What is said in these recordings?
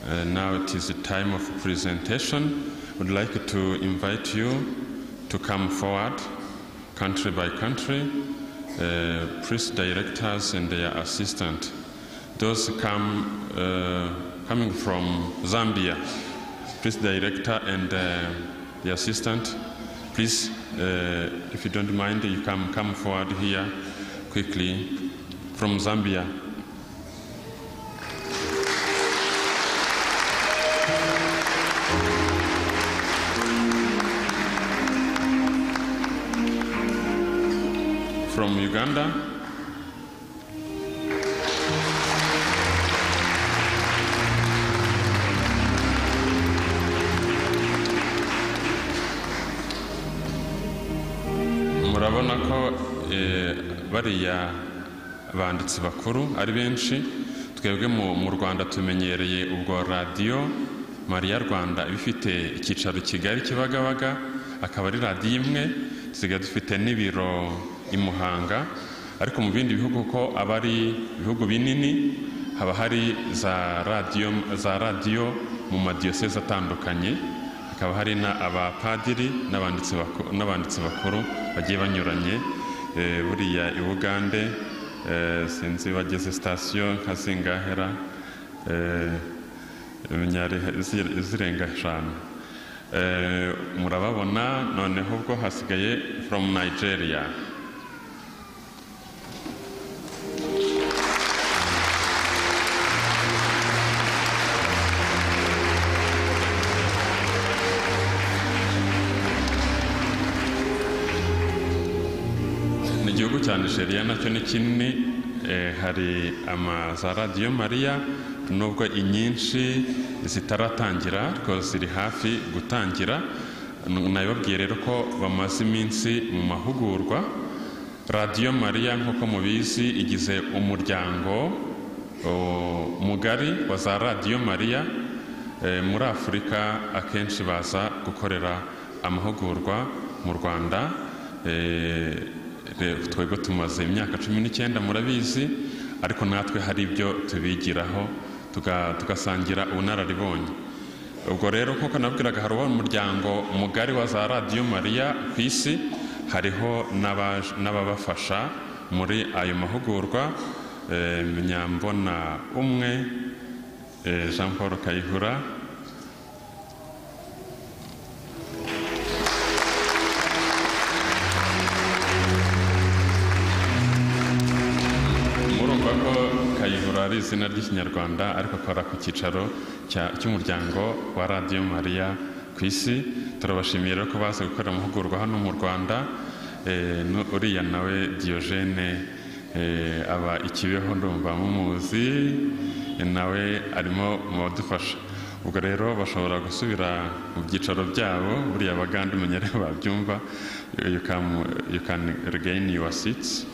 Now it is a time of presentation. I would like to invite you to come forward, country by country, priest directors and their assistant. Those coming from Zambia, priest director and the assistant, please, if you don't mind, you can come forward here quickly from Zambia. From Uganda, murabona ko bariya banditsi bakuru ari benshi. Twebwe mu Rwanda tumenyereye ubwo radio Maria Rwanda ibifite icyicaro Kigali Kibagabaga, akaba ari radio imwe. Tusigaye dufite n'ibiro i Muhanga, ariko mu bindi bihugu ko abari bihugu binini haba hari za radio mu madiyoseze atandukanye, hakaba hari na abapadiri n'abanditsi bakuru bagiye banyuranye. Buriya i Uganda sinzi bageze station nka zingahera zirenga 5. Murababona noneho ubwo hasigaye from Nigeria. Igihugu cya Nigeria nacyo ni kinini, hari za Radio Maria nubwo inyinshi zitaratangira ariko ziri hafi gutangira. Nababwiye rero ko bamaze iminsi mu mahugurwa. Radio Maria nk'uko mubizi igize umuryango mugari wa za Radio Maria muri Afurika. Akenshi baza gukorera amahugurwa mu Rwanda. Twebwe tumaze imyaka 19 murabizi, ariko natwe hari ibyo tubigiraho tugasangira ubunararibonye. Ubwo rero nk'uko nabwiraga, hari umuryango mugari wa za Radio Maria ku isi, hariho n'ababafasha muri ayo mahugurwa. Nyambona umwe Jean Paul Kayihura, ari izina ry'Ikinyarwanda ariko akora ku cyicaro cy'umuryango wa Radio Maria ku isi. Turabashimiye rero ko baza gukora amahugurwa hano mu Rwanda. Uriya nawe Diogene aba ikibeho, ndumva mumuzi, nawe arimo mu badufasha. Ubwo rero bashobora gusubira mu byicaro byabo. Buriya Abaganda umenyere babyumva. You can regain your seats.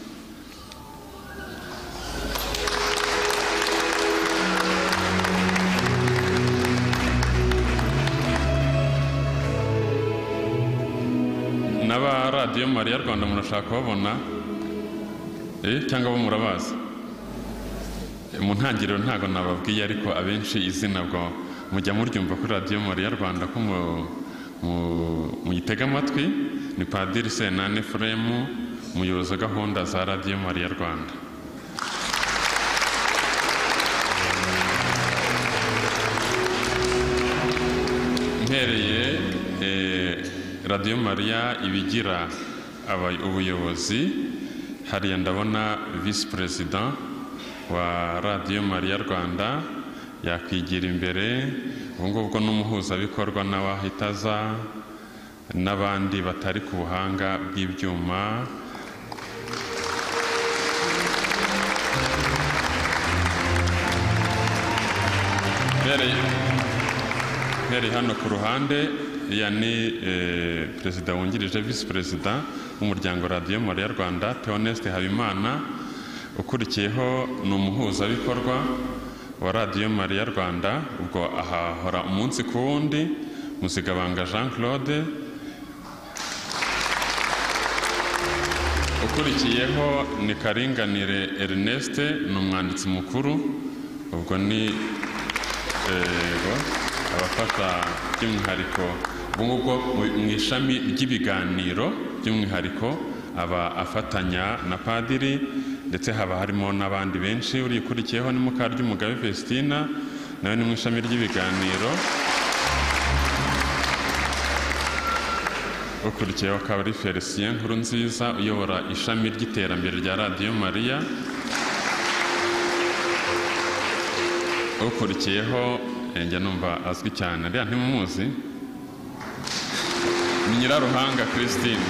Naba Radio Maria Rwanda murashaka kubabona cyangwa bo murabazi? Mu ntangiriro ntago nababwiye, ariko abenshi izina bwo mujya muryumva kuri Radio Maria Rwanda ko mu yitega amatwi. Ni Padiri SENANI Ephrem, umuyobozi wa gahunda za Radio Maria Rwanda. Mpereye Radio Maria ibigira ubuyobozi, hariya ndabona Vice President wa Radio Maria Rwanda yakwigira imbere. Ubwo n'umuhuzabikorwa n'abahitaza n'abandi batari ku buhanga bw'ibyuma. Mbere hano ku ruhande ni Perezida wungirije Vice President w'umuryango Radio Maria Rwanda Theoneste Habimana. Ukurikiyeho ni umuhuzabikorwa wa Radio Maria Rwanda, ubwo ahahora umunsi ku wundi, Muzigabanga Jean Claude. Ukurikiyeho ni Karinganire Ernest, ni umwanditsi mukuru. Ubwo ni abafasha by'umwihariko ubwo mu ishami ry'ibiganiro by'umwihariko aba afatanya na padiri, ndetse haba harimo n'abandi benshi. Urikurikiyeho ni Mukaryumugabe Festina, nawe ni mu ishami ry'ibiganiro. Ukurikiyeho akaba ari Felicien Nkurunziza uyobora ishami ry'iterambere rya Radio Maria. Ukurikiyeho njya numva azwi cyane ariya ntimumuzi, ni Nyiraruhanga Christine.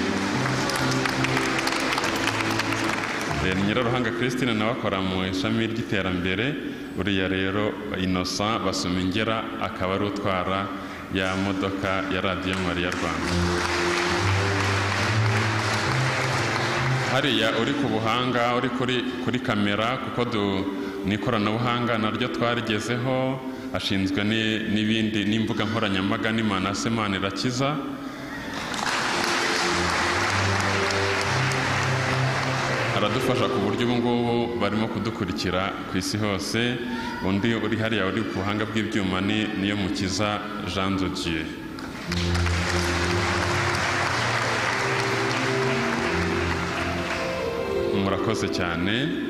Ni Nyiraruhanga Christine nawe akora mu ishami ry'iterambere. Uriya rero Innocent Basumingera akaba ari utwara ya modoka ya Radio Maria Rwanda. Hariya uri ku buhanga, uri kuri kamera, kuko n'ikoranabuhanga naryo twarigezeho, ashinzwe n'ibindi n'imbuga nkoranyambaga ni Manase Manirakiza. Aradufasha ku buryo ubu ngubu barimo kudukurikira ku isi hose. Undi uri hariya uri ku buhanga bw'ibyuma niyo Mukiza Jean de Dieu. Murakoze cyane.